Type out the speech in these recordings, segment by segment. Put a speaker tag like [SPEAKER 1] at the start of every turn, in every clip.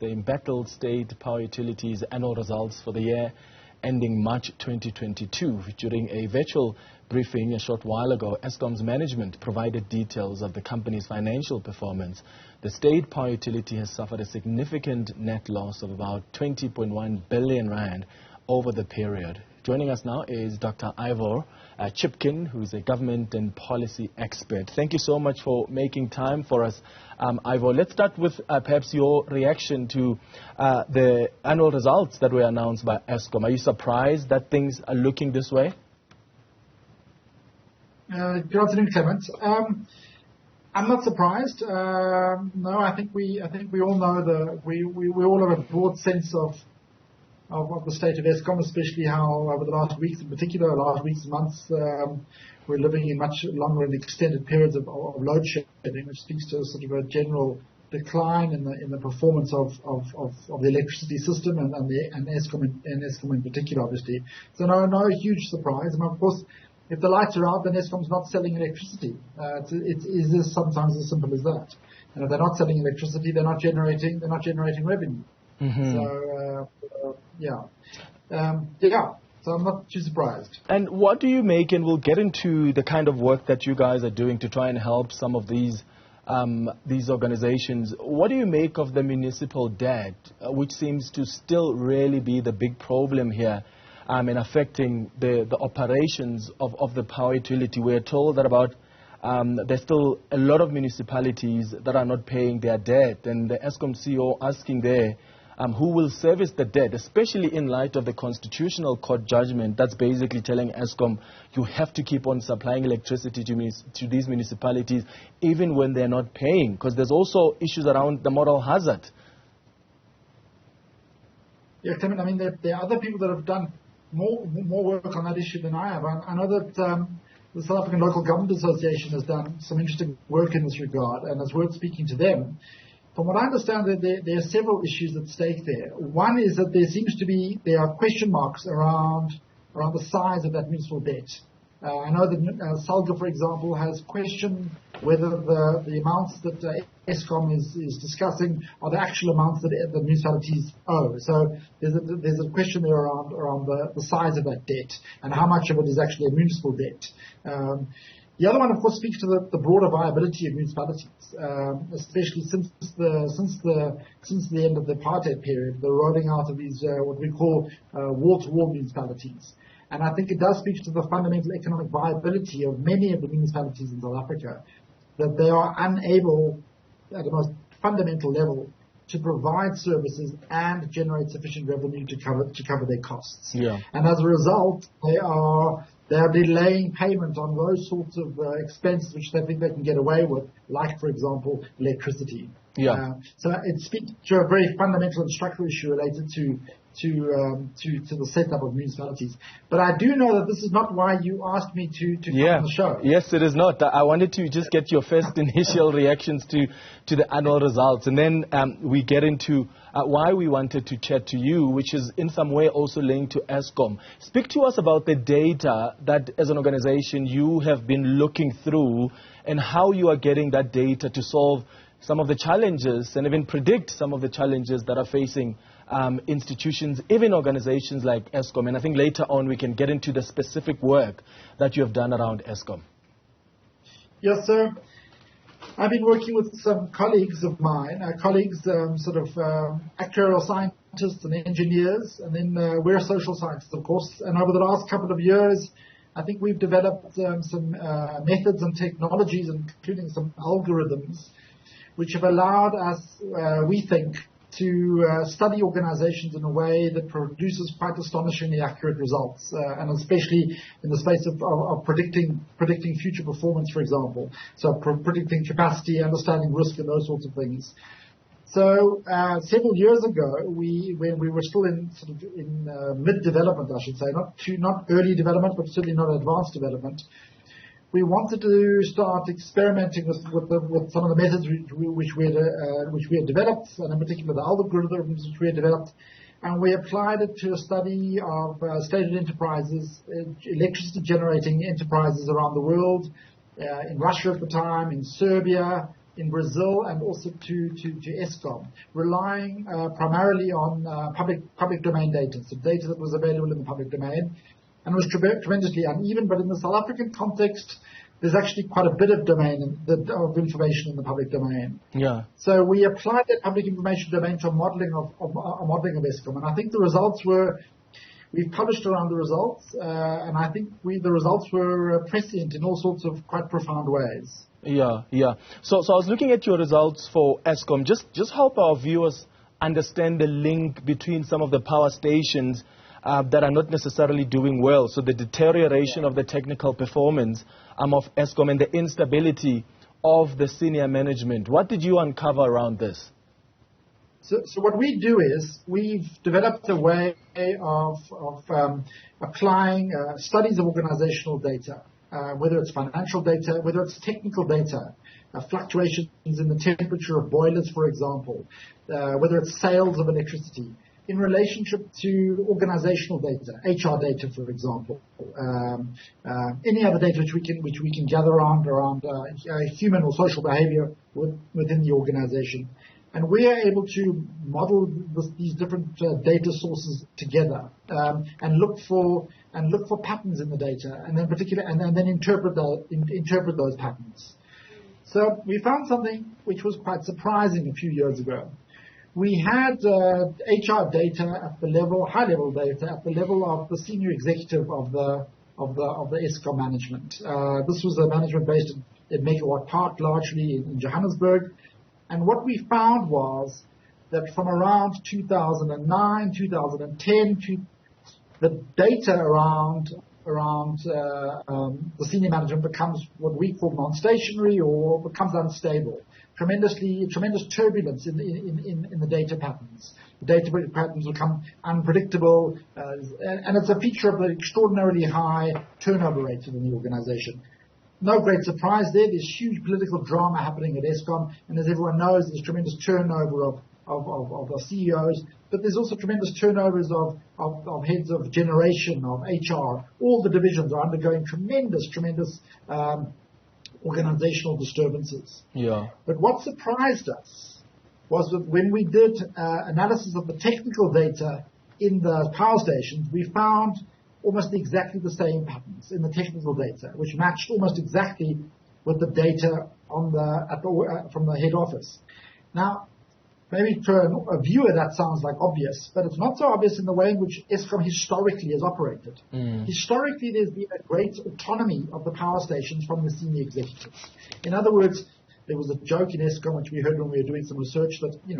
[SPEAKER 1] the embattled state power utilities annual results for the year ending March 2022. During a virtual briefing a short while ago, Eskom's management provided details of the company's financial performance. The state power utility has suffered a significant net loss of about 20.1 billion rand over the period. Joining us now is Dr. Ivor Chipkin, who is a government and policy expert. Thank you so much for making time for us, Ivor. Let's start with perhaps your reaction to the annual results that were announced by Eskom. Are you surprised that things are looking this way?
[SPEAKER 2] Good afternoon, Clement. I'm not surprised. No, I think we all know we all have a broad sense of the state of Eskom, especially how over the last weeks, in particular, last weeks and months, we're living in much longer and extended periods of load shedding, which speaks to sort of a general decline in the performance of the electricity system and Eskom in particular, obviously. So no huge surprise. And of course, if the lights are out, then Eskom's not selling electricity. It is sometimes as simple as that. And if they're not selling electricity, they're not generating revenue.
[SPEAKER 1] Mm-hmm.
[SPEAKER 2] So so I'm not too surprised.
[SPEAKER 1] And what do you make, and we'll get into the kind of work that you guys are doing to try and help some of these organizations. What do you make of the municipal debt, which seems to still really be the big problem here in affecting the operations of the power utility? We're told that there's still a lot of municipalities that are not paying their debt, and the Eskom CEO asking there, who will service the debt, especially in light of the Constitutional Court judgment that's basically telling Eskom you have to keep on supplying electricity to these municipalities even when they're not paying, because there's also issues around the moral hazard.
[SPEAKER 2] Yeah, Clement, I mean, there are other people that have done more work on that issue than I have. I know that the South African Local Government Association has done some interesting work in this regard, and it's worth speaking to them. From what I understand, there are several issues at stake there. One is that there are question marks around the size of that municipal debt. I know that SALGA, for example, has questioned whether the amounts that Eskom is discussing are the actual amounts that the municipalities owe. So there's a question there around the size of that debt and how much of it is actually a municipal debt. The other one, of course, speaks to the broader viability of municipalities, especially since the end of the apartheid period, the rolling out of these what we call wall-to-wall municipalities. And I think it does speak to the fundamental economic viability of many of the municipalities in South Africa, that they are unable, at the most fundamental level, to provide services and generate sufficient revenue to cover their costs.
[SPEAKER 1] Yeah.
[SPEAKER 2] And as a result, they are delaying payment on those sorts of expenses which they think they can get away with, like, for example, electricity.
[SPEAKER 1] Yeah.
[SPEAKER 2] So it speaks to a very fundamental and structural issue related to the setup of municipalities. But I do know that this is not why you asked me to come on the show.
[SPEAKER 1] Yes, it is not. I wanted to just get your first initial reactions to the annual results, and then we get into why we wanted to chat to you, which is in some way also linked to Eskom. Speak to us about the data that, as an organization, you have been looking through and how you are getting that data to solve some of the challenges and even predict some of the challenges that are facing institutions, even organizations like Eskom. And I think later on we can get into the specific work that you have done around Eskom.
[SPEAKER 2] Yes, sir. I've been working with some colleagues of mine, actuarial scientists and engineers, and then we're social scientists, of course. And over the last couple of years, I think we've developed some methods and technologies, including some algorithms, which have allowed us, we think, to study organizations in a way that produces quite astonishingly accurate results, and especially in the space of predicting future performance, for example. So predicting capacity, understanding risk, and those sorts of things. So several years ago, when we were still in mid-development, I should say, not early development, but certainly not advanced development, we wanted to start experimenting with some of the methods which we had developed, and in particular the algorithms which we had developed, and we applied it to a study of state-owned enterprises, electricity generating enterprises around the world, in Russia at the time, in Serbia, in Brazil and also to Eskom, relying primarily on public domain data, so data that was available in the public domain, and was tremendously uneven. But in the South African context, there's actually quite a bit of of information in the public domain.
[SPEAKER 1] Yeah.
[SPEAKER 2] So we applied that public information domain to a modeling of Eskom, and I think the results we've published around the results, and I think the results were prescient in all sorts of quite profound ways.
[SPEAKER 1] Yeah. So I was looking at your results for Eskom. Just help our viewers understand the link between some of the power stations that are not necessarily doing well. So the deterioration of the technical performance of Eskom and the instability of the senior management. What did you uncover around this?
[SPEAKER 2] So what we do is we've developed a way of applying studies of organizational data, whether it's financial data, whether it's technical data, fluctuations in the temperature of boilers, for example, whether it's sales of electricity, in relationship to organizational data, HR data, for example, any other data which we can gather around human or social behavior within the organization. And we are able to model these different data sources together and look for patterns in the data, and then interpret those patterns. So we found something which was quite surprising a few years ago. We had HR data at the level, high-level data at the level of the senior executive of the Eskom management. This was a management based in Megawatt Park, largely in Johannesburg. And what we found was that from around 2009, 2010, the data around the senior management becomes what we call non-stationary or becomes unstable. Tremendous turbulence in the data patterns. The data patterns become unpredictable, and it's a feature of the extraordinarily high turnover rate in the organization. No great surprise there. There's huge political drama happening at Eskom, and as everyone knows, there's tremendous turnover of the CEOs, but there's also tremendous turnovers of heads of generation, of HR. All the divisions are undergoing tremendous organizational disturbances.
[SPEAKER 1] Yeah.
[SPEAKER 2] But what surprised us was that when we did analysis of the technical data in the power stations, we found almost exactly the same patterns in the technical data, which matched almost exactly with the data from the head office. Now, maybe to a viewer that sounds like obvious, but it's not so obvious in the way in which Eskom historically has operated. Historically, there's been a great autonomy of the power stations from the senior executives. In other words, there was a joke in Eskom, which we heard when we were doing some research, that in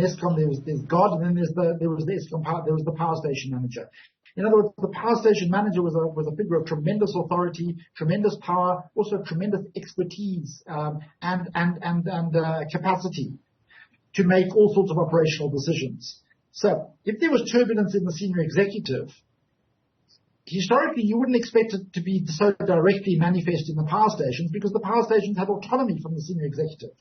[SPEAKER 2] Eskom there's God, and then there was the power station manager. In other words, the power station manager was a figure of tremendous authority, tremendous power, also tremendous expertise and capacity to make all sorts of operational decisions. So if there was turbulence in the senior executive, historically you wouldn't expect it to be so directly manifest in the power stations, because the power stations have autonomy from the senior executive.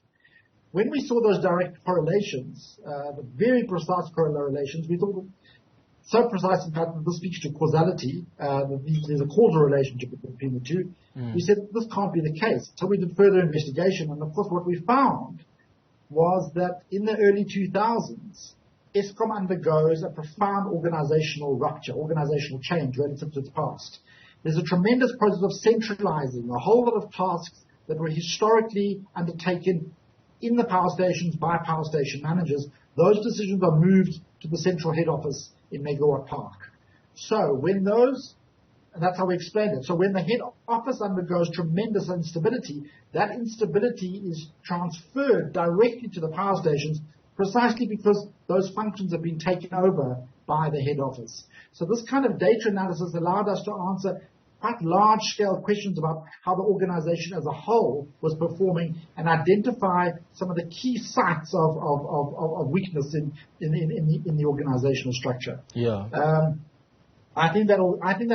[SPEAKER 2] When we saw those direct correlations, the very precise correlations, we thought, so precise in fact that this speaks to causality, there's a causal relationship between the two. We said this can't be the case. So we did further investigation, and of course what we found was that in the early 2000s, Eskom undergoes a profound organizational rupture, organizational change relative to its past. There's a tremendous process of centralizing a whole lot of tasks that were historically undertaken in the power stations by power station managers. Those decisions are moved to the central head office in Megawatt Park. So and that's how we explained it. So when the head office undergoes tremendous instability, that instability is transferred directly to the power stations, precisely because those functions have been taken over by the head office. So this kind of data analysis allowed us to answer quite large-scale questions about how the organization as a whole was performing and identify some of the key sites of weakness in the organizational structure.
[SPEAKER 1] Yeah.
[SPEAKER 2] I think that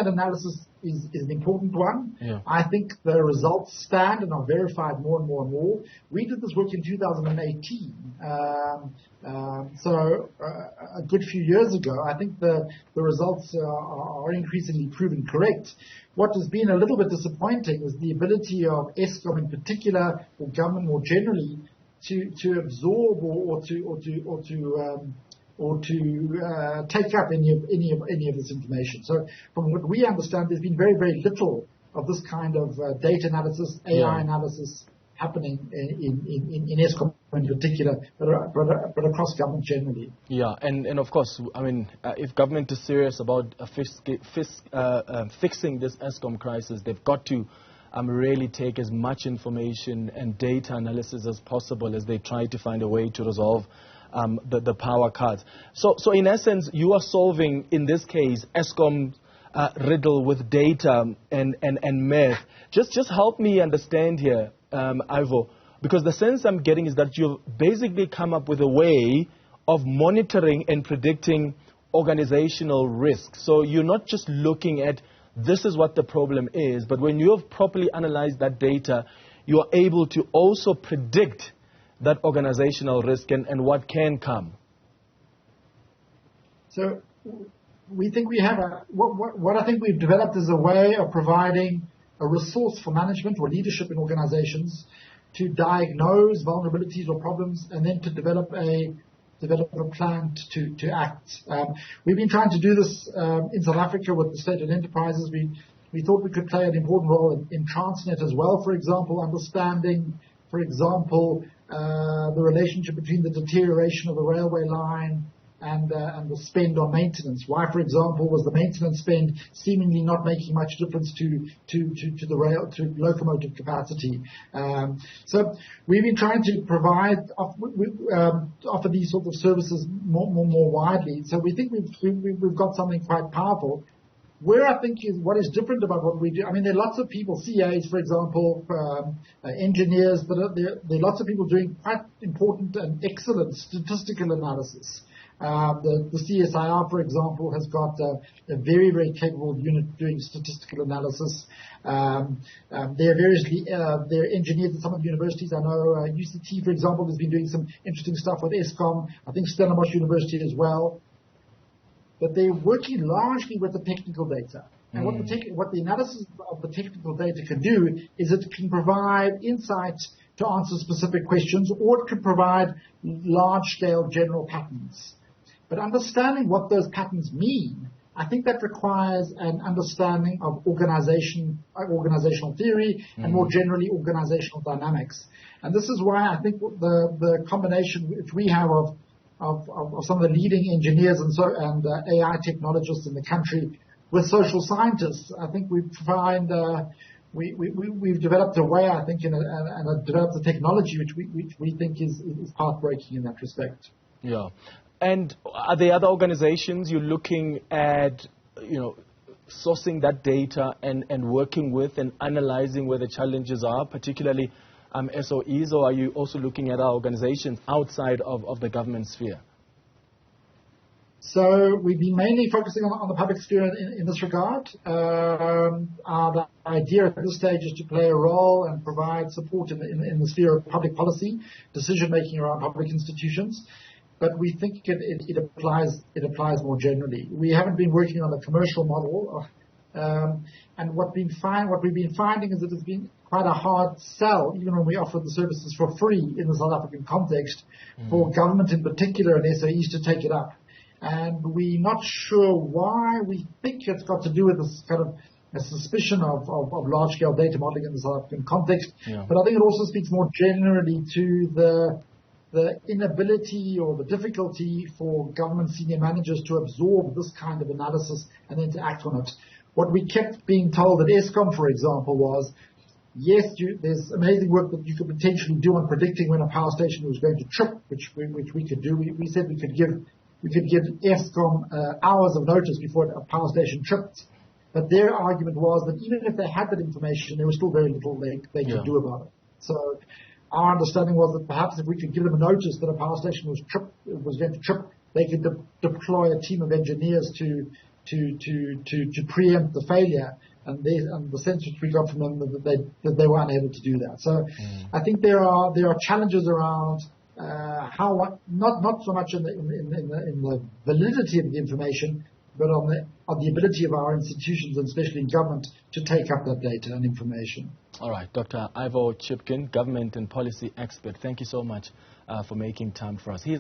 [SPEAKER 2] analysis is an important one.
[SPEAKER 1] Yeah.
[SPEAKER 2] I think the results stand and are verified more and more and more. We did this work in 2018. So a good few years ago, I think the results are increasingly proven correct. What has been a little bit disappointing is the ability of Eskom in particular, or government more generally, to absorb or to take up any of this information. So from what we understand, there's been very, very little of this kind of data analysis, AI analysis happening in Eskom in particular, but across government generally.
[SPEAKER 1] Yeah, and of course, I mean, if government is serious about fixing this Eskom crisis, they've got to really take as much information and data analysis as possible as they try to find a way to resolve the power cuts. So in essence, you are solving, in this case, Eskom riddle with data and math. Just help me understand here, Ivor, because the sense I'm getting is that you've basically come up with a way of monitoring and predicting organizational risk. So you're not just looking at this is what the problem is, but when you have properly analyzed that data, you are able to also predict that organizational risk and what can come.
[SPEAKER 2] So we think we have what I think we've developed is a way of providing a resource for management or leadership in organizations to diagnose vulnerabilities or problems and then to develop a plan to act. We've been trying to do this in South Africa with the state-owned enterprises. We thought we could play an important role in Transnet as well, for example, understanding, for example, the relationship between the deterioration of the railway line and the spend on maintenance. Why, for example, was the maintenance spend seemingly not making much difference to locomotive capacity? So we've been trying to offer these sort of services more widely. So we think we've got something quite powerful. Where I think is what is different about what we do, I mean, there are lots of people, CAs, for example, engineers, but there are lots of people doing quite important and excellent statistical analysis. The CSIR, for example, has got a very, very capable unit doing statistical analysis. There are there are engineers at some of the universities. I know UCT, for example, has been doing some interesting stuff with Eskom. I think Stellenbosch University as well. But they're working largely with the technical data. And what the analysis of the technical data can do is it can provide insight to answer specific questions, or it can provide large-scale general patterns. But understanding what those patterns mean, I think that requires an understanding of organizational theory and more generally organizational dynamics. And this is why I think the combination which we have of some of the leading engineers and AI technologists in the country with social scientists, I think we've developed a way, I think, and developed a technology which we think is path-breaking in that respect.
[SPEAKER 1] Yeah. And are there other organizations you're looking at, sourcing that data and working with and analyzing where the challenges are, particularly SOEs, or are you also looking at our organizations outside of the government sphere?
[SPEAKER 2] So we've been mainly focusing on the public sphere in this regard. The idea at this stage is to play a role and provide support in the sphere of public policy, decision-making around public institutions. But we think it applies more generally. We haven't been working on a commercial model, and what we've been finding is that it's been quite a hard sell, even when we offer the services for free in the South African context, for government in particular and SOEs to take it up. And we're not sure why. We think it's got to do with this kind of a suspicion of large-scale data modeling in the South African context. Yeah. But I think it also speaks more generally to the inability or the difficulty for government senior managers to absorb this kind of analysis and then to act on it. What we kept being told at Eskom, for example, was, yes, there's amazing work that you could potentially do on predicting when a power station was going to trip, which we could do. We said we could give Eskom hours of notice before a power station tripped. But their argument was that even if they had that information, there was still very little they could do about it. So our understanding was that perhaps if we could give them a notice that a power station was going to trip, they could deploy a team of engineers to preempt the failure. And the sense which we got from them that they were unable to do that. So I think there are challenges around not so much in the validity of the information, but on the ability of our institutions, and especially government, to take up that data and information.
[SPEAKER 1] All right, Dr. Ivor Chipkin, government and policy expert, thank you so much for making time for us.